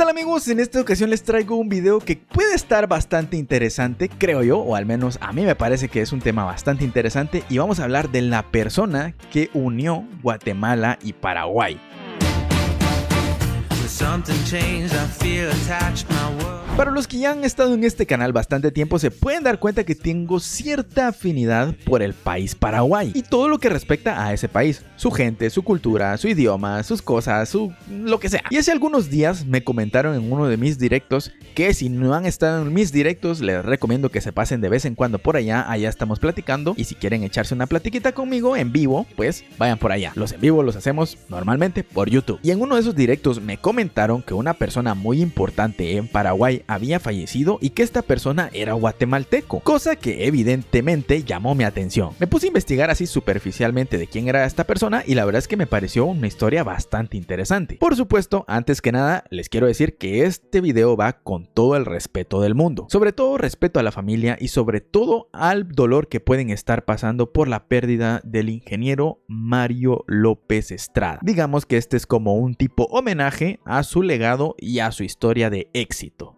tal amigos? En esta ocasión les traigo un video que puede estar bastante interesante, creo yo, o al menos a mí me parece que es un tema bastante interesante, y vamos a hablar de la persona que unió Guatemala y Paraguay. Para los que ya han estado en este canal bastante tiempo se pueden dar cuenta que tengo cierta afinidad por el país Paraguay y todo lo que respecta a ese país, su gente, su cultura, su idioma, sus cosas, lo que sea. Y hace algunos días me comentaron en uno de mis directos que si no han estado en mis directos les recomiendo que se pasen de vez en cuando por allá estamos platicando, y si quieren echarse una platiquita conmigo en vivo, pues vayan por allá. Los en vivo los hacemos normalmente por YouTube. Y en uno de esos directos me comentaron que una persona muy importante en Paraguay había fallecido y que esta persona era guatemalteco, cosa que evidentemente llamó mi atención. Me puse a investigar así superficialmente de quién era esta persona y la verdad es que me pareció una historia bastante interesante. Por supuesto, antes que nada, les quiero decir que este video va con todo el respeto del mundo, sobre todo respeto a la familia y sobre todo al dolor que pueden estar pasando por la pérdida del ingeniero Mario López Estrada. Digamos que este es como un tipo homenaje a su legado y a su historia de éxito.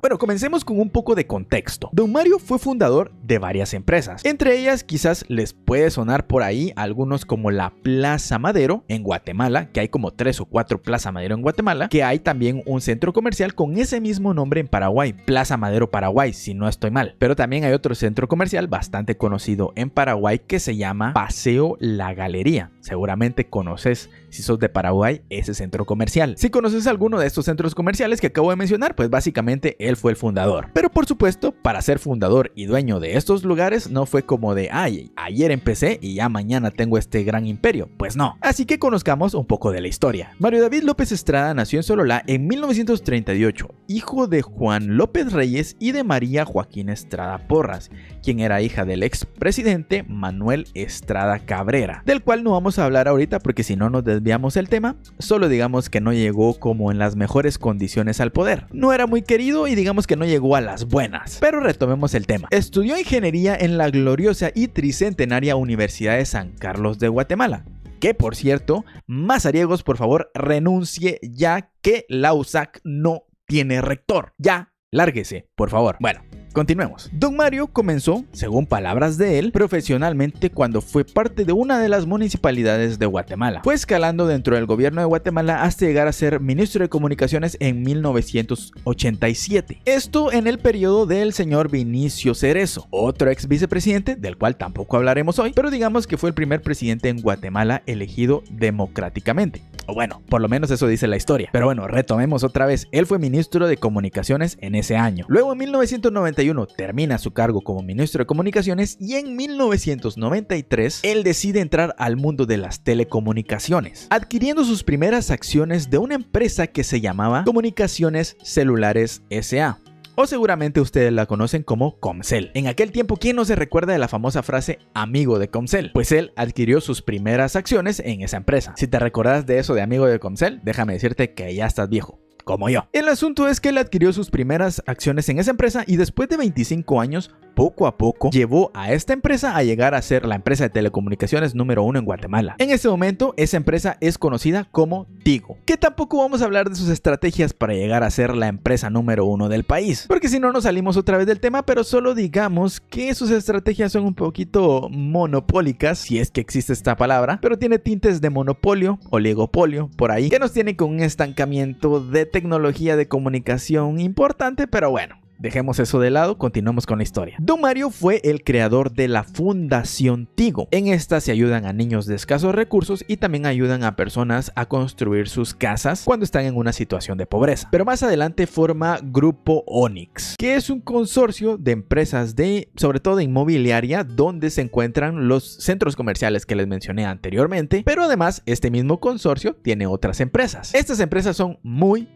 Bueno, comencemos con un poco de contexto. Don Mario fue fundador de varias empresas. Entre ellas quizás les puede sonar por ahí algunos como la Plaza Madero en Guatemala, que hay como 3 o 4 Plaza Madero en Guatemala, que hay también un centro comercial con ese mismo nombre en Paraguay, Plaza Madero Paraguay, si no estoy mal. Pero también hay otro centro comercial bastante conocido en Paraguay que se llama Paseo La Galería. Seguramente conoces, si sos de Paraguay, ese centro comercial. Si conoces alguno de estos centros comerciales que acabo de mencionar, pues básicamente él fue el fundador. Pero por supuesto, para ser fundador y dueño de estos lugares no fue como de ayer empecé y ya mañana tengo este gran imperio. Pues no. Así que conozcamos un poco de la historia. Mario David López Estrada nació en Sololá en 1938, hijo de Juan López Reyes y de María Joaquín Estrada Porras, quien era hija del expresidente Manuel Estrada Cabrera, del cual no vamos a hablar ahorita porque si no nos desviamos el tema. Solo digamos que no llegó como en las mejores condiciones al poder. No era muy querido y digamos que no llegó a las buenas. Pero retomemos el tema. Estudió ingeniería en la gloriosa y tricentenaria Universidad de San Carlos de Guatemala. Que por cierto, mazariegos, por favor, renuncie ya que la USAC no tiene rector. Ya, lárguese, por favor. Bueno, continuemos. Don Mario comenzó, según palabras de él, profesionalmente cuando fue parte de una de las municipalidades de Guatemala. Fue escalando dentro del gobierno de Guatemala hasta llegar a ser ministro de Comunicaciones en 1987. Esto en el periodo del señor Vinicio Cerezo, otro ex vicepresidente del cual tampoco hablaremos hoy, pero digamos que fue el primer presidente en Guatemala elegido democráticamente. O bueno, por lo menos eso dice la historia. Pero bueno, retomemos otra vez. Él fue ministro de Comunicaciones en ese año. Luego en 1991 termina su cargo como ministro de Comunicaciones y en 1993 él decide entrar al mundo de las telecomunicaciones, adquiriendo sus primeras acciones de una empresa que se llamaba Comunicaciones Celulares S.A. o seguramente ustedes la conocen como Comcel. En aquel tiempo, ¿quién no se recuerda de la famosa frase amigo de Comcel? Pues él adquirió sus primeras acciones en esa empresa. Si te recordás de eso de amigo de Comcel, déjame decirte que ya estás viejo, como yo. El asunto es que él adquirió sus primeras acciones en esa empresa y después de 25 años, poco a poco, llevó a esta empresa a llegar a ser la empresa de telecomunicaciones número 1 en Guatemala. En este momento, esa empresa es conocida como Tigo, que tampoco vamos a hablar de sus estrategias para llegar a ser la empresa número 1 del país, porque si no nos salimos otra vez del tema, pero solo digamos que sus estrategias son un poquito monopólicas, si es que existe esta palabra, pero tiene tintes de monopolio, oligopolio, por ahí, que nos tiene con un estancamiento de tecnología de comunicación importante, pero bueno. Dejemos eso de lado, continuemos con la historia. Don Mario fue el creador de la Fundación Tigo. En esta se ayudan a niños de escasos recursos y también ayudan a personas a construir sus casas cuando están en una situación de pobreza. Pero más adelante forma Grupo Onix, que es un consorcio de empresas sobre todo de inmobiliaria, donde se encuentran los centros comerciales que les mencioné anteriormente, pero además este mismo consorcio tiene otras empresas. Estas empresas son muy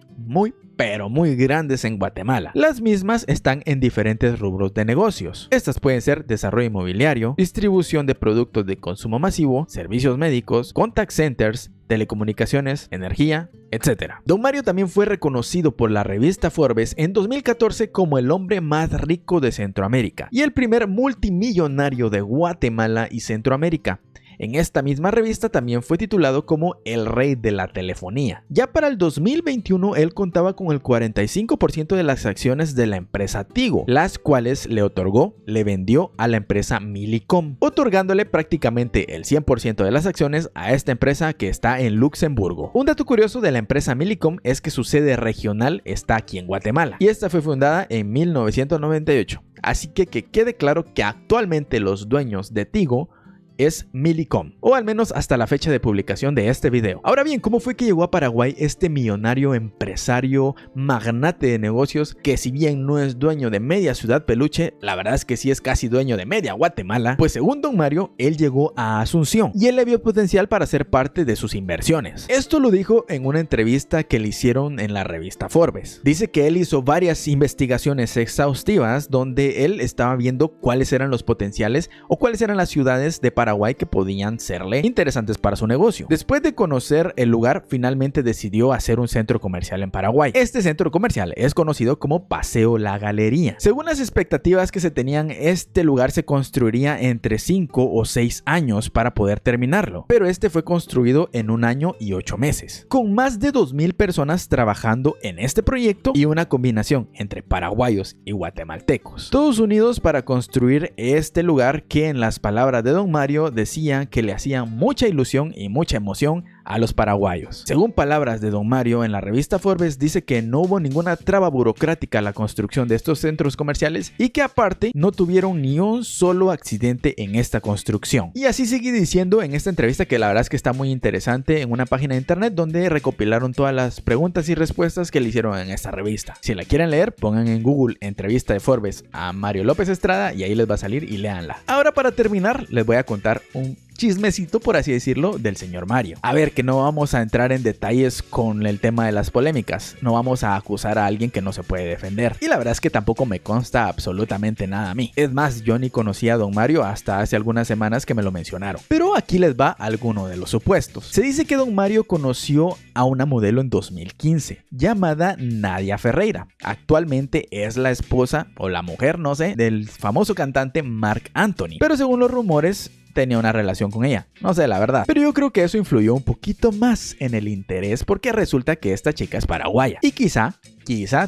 grandes en Guatemala. Las mismas están en diferentes rubros de negocios. Estas pueden ser desarrollo inmobiliario, distribución de productos de consumo masivo, servicios médicos, contact centers, telecomunicaciones, energía, etc. Don Mario también fue reconocido por la revista Forbes en 2014 como el hombre más rico de Centroamérica y el primer multimillonario de Guatemala y Centroamérica. en esta misma revista también fue titulado como el rey de la telefonía. Ya para el 2021 él contaba con el 45% de las acciones de la empresa Tigo, las cuales le vendió a la empresa Millicom, otorgándole prácticamente el 100% de las acciones a esta empresa que está en Luxemburgo. Un dato curioso de la empresa Millicom es que su sede regional está aquí en Guatemala y esta fue fundada en 1998. Así que quede claro que actualmente los dueños de Tigo es Millicom, o al menos hasta la fecha de publicación de este video. Ahora bien, ¿cómo fue que llegó a Paraguay este millonario empresario, magnate de negocios, que si bien no es dueño de media Ciudad Peluche, la verdad es que sí es casi dueño de media Guatemala? Pues según Don Mario, él llegó a Asunción y él le vio potencial para ser parte de sus inversiones. Esto lo dijo en una entrevista que le hicieron en la revista Forbes. Dice que él hizo varias investigaciones exhaustivas donde él estaba viendo cuáles eran los potenciales o cuáles eran las ciudades de Paraguay que podían serle interesantes para su negocio. Después de conocer el lugar, finalmente decidió hacer un centro comercial en Paraguay. Este centro comercial es conocido como Paseo La Galería. Según las expectativas que se tenían, este lugar se construiría entre 5 o 6 años para poder terminarlo, pero este fue construido en 1 año y 8 meses, con más de 2,000 personas trabajando en este proyecto y una combinación entre paraguayos y guatemaltecos, todos unidos para construir este lugar que, en las palabras de Don Mario, decía que le hacía mucha ilusión y mucha emoción a los paraguayos. Según palabras de Don Mario en la revista Forbes, dice que no hubo ninguna traba burocrática a la construcción de estos centros comerciales y que aparte no tuvieron ni un solo accidente en esta construcción. Y así sigue diciendo en esta entrevista, que la verdad es que está muy interesante, en una página de internet donde recopilaron todas las preguntas y respuestas que le hicieron en esta revista. Si la quieren leer, pongan en Google entrevista de Forbes a Mario López Estrada y ahí les va a salir y léanla. Ahora, para terminar, les voy a contar un chismecito, por así decirlo, del señor Mario. A ver, que no vamos a entrar en detalles con el tema de las polémicas, no vamos a acusar a alguien que no se puede defender, y la verdad es que tampoco me consta absolutamente nada a mí. Es más, yo ni conocía a Don Mario hasta hace algunas semanas que me lo mencionaron. Pero aquí les va alguno de los supuestos. Se dice que Don Mario conoció a una modelo en 2015 llamada Nadia Ferreira. Actualmente es la esposa o la mujer, no sé, del famoso cantante Marc Anthony, pero según los rumores tenía una relación con ella. No sé la verdad, pero yo creo que eso influyó un poquito más en el interés, porque resulta que esta chica es paraguaya y quizá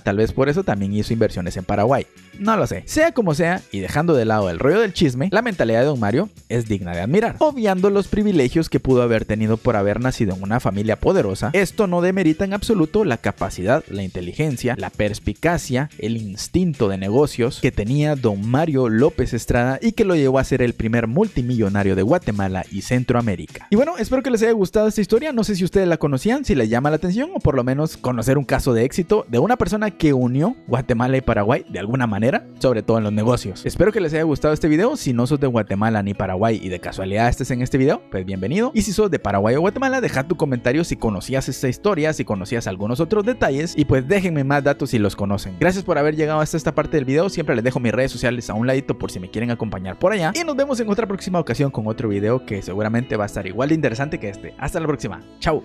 tal vez por eso también hizo inversiones en Paraguay. No lo sé. Sea como sea, y dejando de lado el rollo del chisme, la mentalidad de Don Mario es digna de admirar. Obviando los privilegios que pudo haber tenido por haber nacido en una familia poderosa, esto no demerita en absoluto la capacidad, la inteligencia, la perspicacia, el instinto de negocios que tenía Don Mario López Estrada y que lo llevó a ser el primer multimillonario de Guatemala y Centroamérica. Y bueno, espero que les haya gustado esta historia. No sé si ustedes la conocían, si les llama la atención, o por lo menos conocer un caso de éxito de una persona que unió Guatemala y Paraguay de alguna manera, sobre todo en los negocios. Espero que les haya gustado este video. Si no sos de Guatemala ni Paraguay y de casualidad estés en este video, pues bienvenido. Y si sos de Paraguay o Guatemala, deja tu comentario si conocías esta historia, si conocías algunos otros detalles, y pues déjenme más datos si los conocen. Gracias por haber llegado hasta esta parte del video. Siempre les dejo mis redes sociales a un ladito por si me quieren acompañar por allá. Y nos vemos en otra próxima ocasión con otro video que seguramente va a estar igual de interesante que este. Hasta la próxima. Chao.